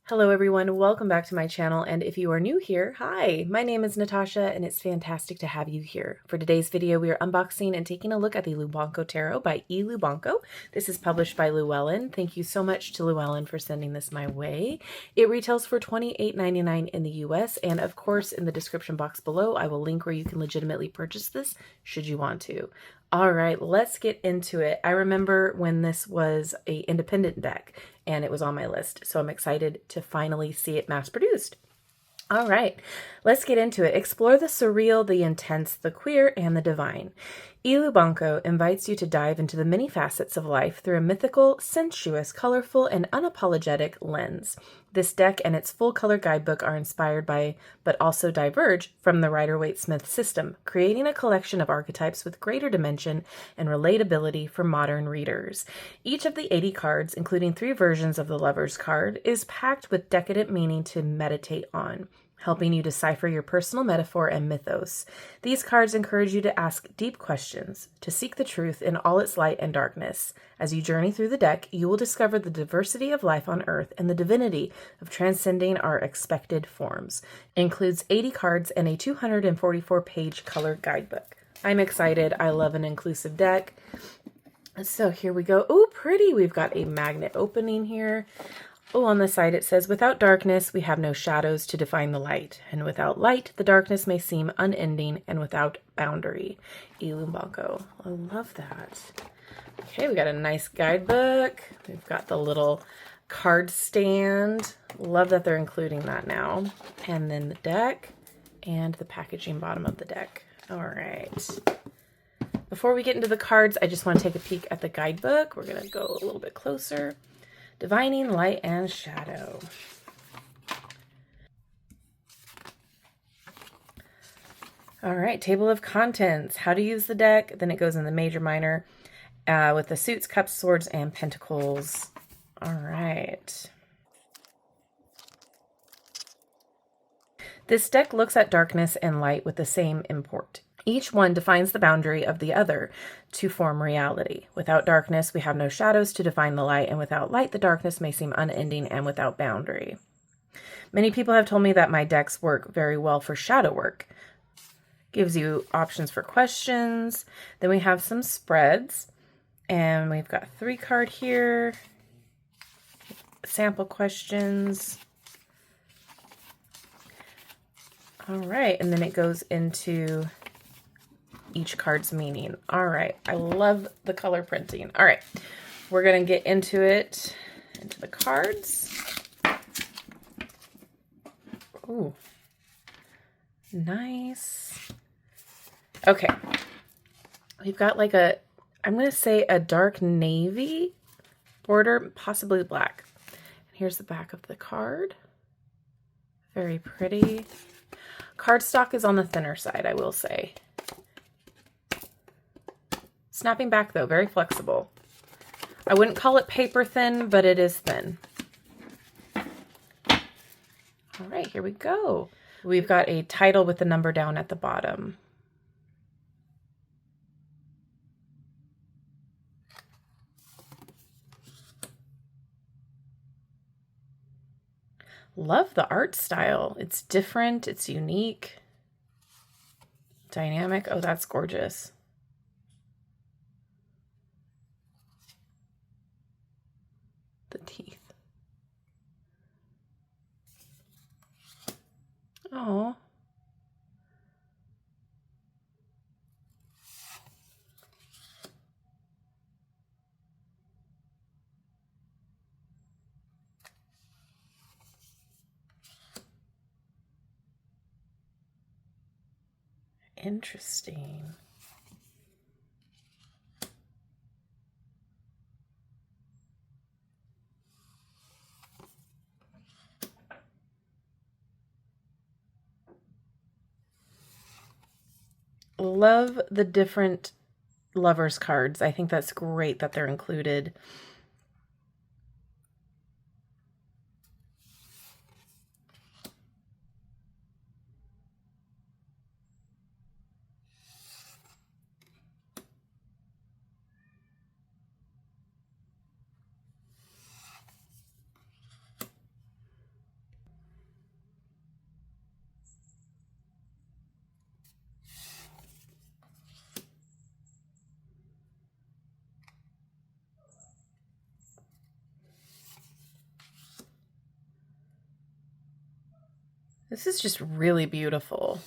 Hello everyone, welcome back to my channel, and if you are new here, hi! My name is Natasha and it's fantastic to have you here. For today's video we are unboxing and taking a look at the Lubanko Tarot by Lubanko. This is published by Llewellyn. Thank you so much to Llewellyn for sending this my way. It retails for $28.99 in the US, and of course in the description box below I will link where you can legitimately purchase this should you want to. Alright, let's get into it. I remember when this was an independent deck and it was on my list, so I'm excited to finally see it mass produced. All right, let's get into it. Explore the surreal, the intense, the queer, and the divine. Lubanko invites you to dive into the many facets of life through a mythical, sensuous, colorful, and unapologetic lens. This deck and its full-color guidebook are inspired by, but also diverge from the Rider-Waite-Smith system, creating a collection of archetypes with greater dimension and relatability for modern readers. Each of the 80 cards, including 3 versions of the Lover's card, is packed with decadent meaning to meditate on, helping you decipher your personal metaphor and mythos. These cards encourage you to ask deep questions, to seek the truth in all its light and darkness. As you journey through the deck, you will discover the diversity of life on Earth and the divinity of transcending our expected forms. It includes 80 cards and a 244-page color guidebook. I'm excited. I love an inclusive deck. So here we go. Oh, pretty. We've got a magnet opening here. Oh, on the side it says, without darkness, we have no shadows to define the light. And without light, the darkness may seem unending, and without boundary. Lubanko. I love that. Okay, we got a nice guidebook. We've got the little card stand. Love that they're including that now. And then the deck and the packaging bottom of the deck. All right. Before we get into the cards, I just want to take a peek at the guidebook. We're going to go a little bit closer. Divining Light and Shadow. All right, table of contents. How to use the deck. Then it goes in the major, minor, with the suits, cups, swords, and pentacles. All right. This deck looks at darkness and light with the same import. Each one defines the boundary of the other to form reality. Without darkness, we have no shadows to define the light, and without light, the darkness may seem unending and without boundary. Many people have told me that my decks work very well for shadow work. Gives you options for questions. Then we have some spreads, and we've got 3 card here. Sample questions. All right, and then it goes into each card's meaning. All right, I love the color printing. All right, we're gonna get into it, into the cards. Ooh, nice. Okay, we've got like a, I'm gonna say a dark navy border, possibly black. And here's the back of the card. Very pretty. Cardstock is on the thinner side, I will say. Snapping back though, very flexible. I wouldn't call it paper thin, but it is thin. All right, here we go. We've got a title with the number down at the bottom. Love the art style. It's different, it's unique, dynamic. Oh, that's gorgeous. The teeth. Oh. Interesting. Love the different lovers cards. I think that's great that they're included. This is just really beautiful.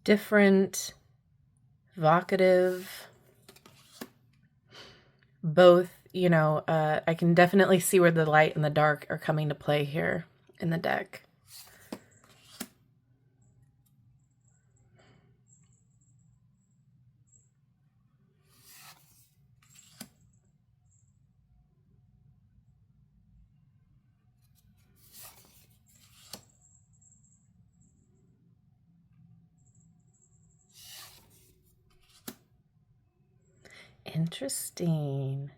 Different, evocative, both, you know, I can definitely see where the light and the dark are coming to play here in the deck. Interesting.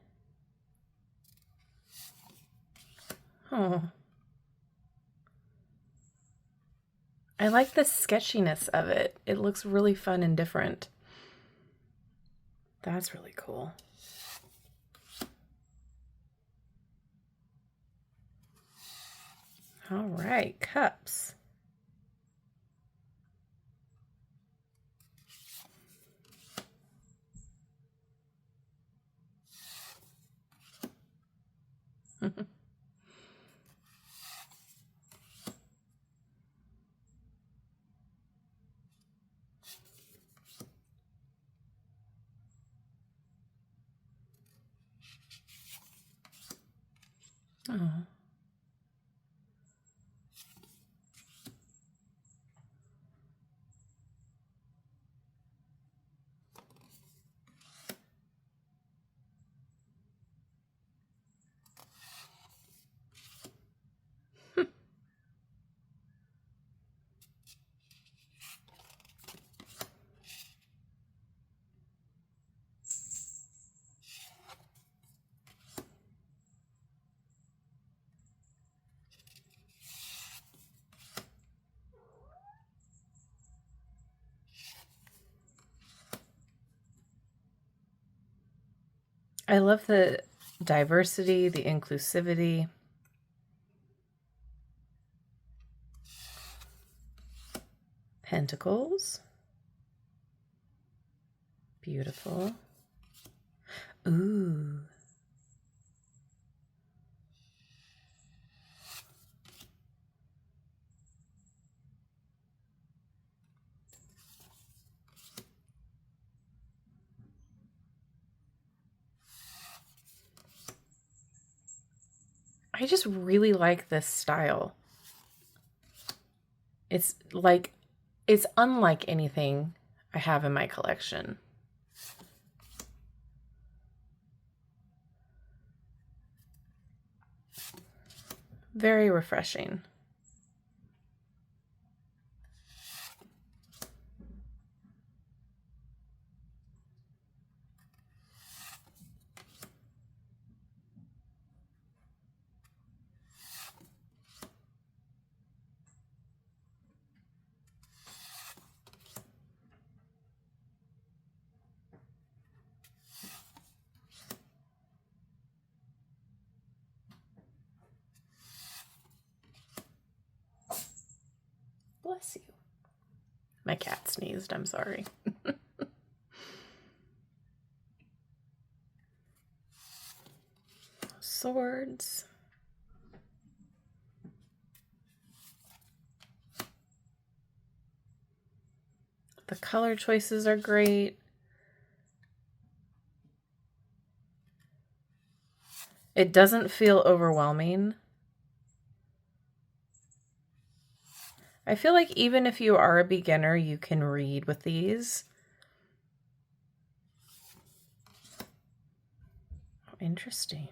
Oh. I like the sketchiness of it. It looks really fun and different. That's really cool. All right, cups. Oh. I love the diversity, the inclusivity. Pentacles. Beautiful. Ooh. I just really like this style. It's like, it's unlike anything I have in my collection. Very refreshing. Bless you. My cat sneezed, I'm sorry. Swords. The color choices are great. It doesn't feel overwhelming. I feel like even if you are a beginner, you can read with these. Oh, interesting.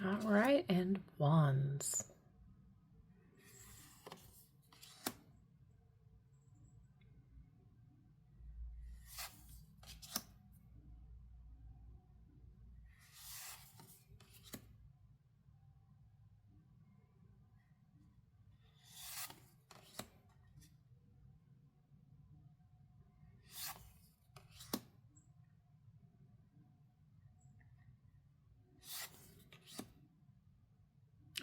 All right, and wands.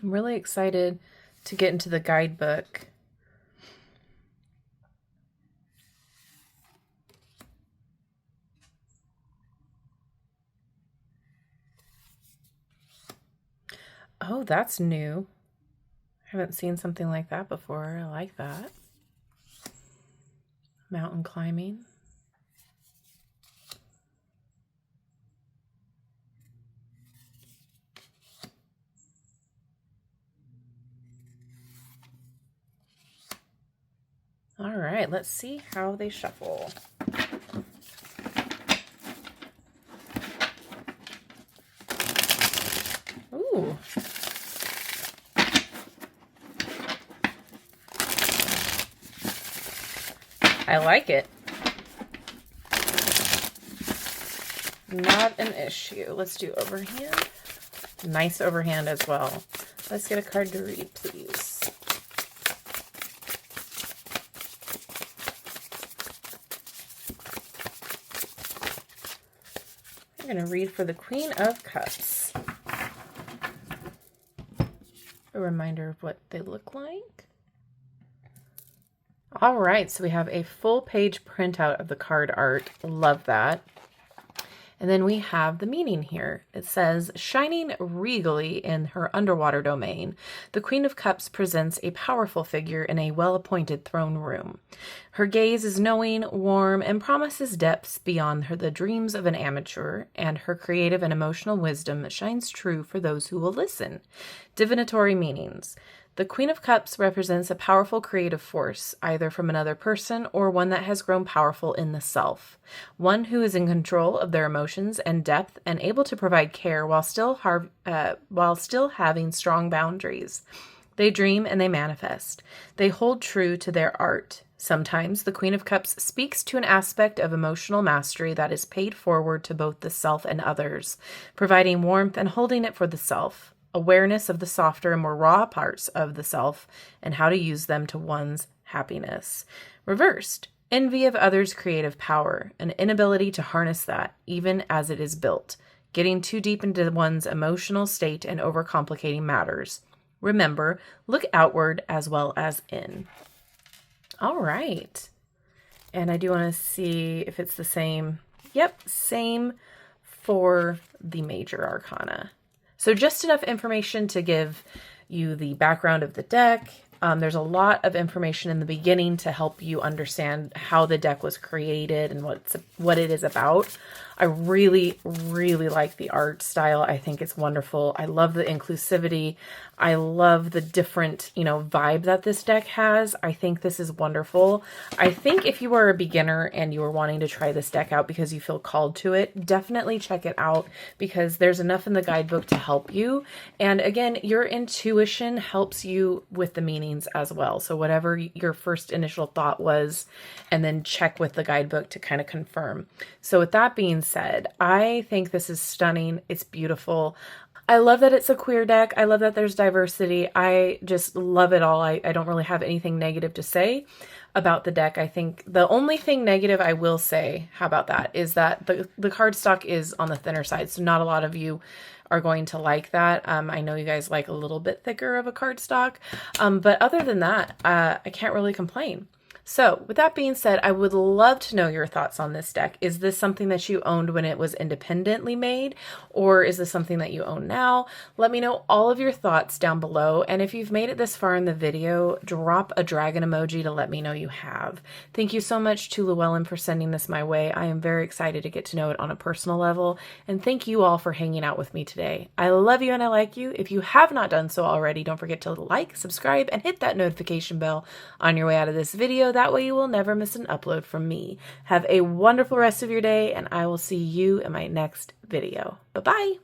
I'm really excited to get into the guidebook. Oh, that's new. I haven't seen something like that before. I like that. Mountain climbing. All right, let's see how they shuffle. Ooh. I like it. Not an issue. Let's do overhand. Nice overhand as well. Let's get a card to read, please. I'm going to read for the Queen of Cups. A reminder of what they look like. All right, so we have a full page printout of the card art. Love that. And then we have the meaning here. It says, shining regally in her underwater domain, the Queen of Cups presents a powerful figure in a well-appointed throne room. Her gaze is knowing, warm, and promises depths beyond the dreams of an amateur, and her creative and emotional wisdom shines true for those who will listen. Divinatory meanings. The Queen of Cups represents a powerful creative force, either from another person or one that has grown powerful in the self. One who is in control of their emotions and depth and able to provide care while still having strong boundaries. They dream and they manifest. They hold true to their art. Sometimes the Queen of Cups speaks to an aspect of emotional mastery that is paid forward to both the self and others, providing warmth and holding it for the self. Awareness of the softer and more raw parts of the self and how to use them to one's happiness. Reversed, envy of others' creative power, an inability to harness that, even as it is built, getting too deep into one's emotional state and overcomplicating matters. Remember, look outward as well as in. All right. And I do want to see if it's the same. Yep, same for the major arcana. So just enough information to give you the background of the deck. There's a lot of information in the beginning to help you understand how the deck was created and what it is about. I really, really like the art style. I think it's wonderful. I love the inclusivity. I love the different, vibe that this deck has. I think this is wonderful. I think if you are a beginner and you are wanting to try this deck out because you feel called to it, definitely check it out because there's enough in the guidebook to help you. And again, your intuition helps you with the meanings as well. So whatever your first initial thought was, and then check with the guidebook to kind of confirm. So with that being said, I think this is stunning. It's beautiful. I love that it's a queer deck. I love that there's diversity. I just love it all. I don't really have anything negative to say about the deck. I think the only thing negative I will say, how about that, is that the cardstock is on the thinner side. So not a lot of you are going to like that. I know you guys like a little bit thicker of a cardstock. But other than that, I can't really complain. So with that being said, I would love to know your thoughts on this deck. Is this something that you owned when it was independently made, or is this something that you own now? Let me know all of your thoughts down below. And if you've made it this far in the video, drop a dragon emoji to let me know you have. Thank you so much to Llewellyn for sending this my way. I am very excited to get to know it on a personal level. And thank you all for hanging out with me today. I love you and I like you. If you have not done so already, don't forget to like, subscribe, and hit that notification bell on your way out of this video. That way you will never miss an upload from me. Have a wonderful rest of your day, and I will see you in my next video. Bye-bye.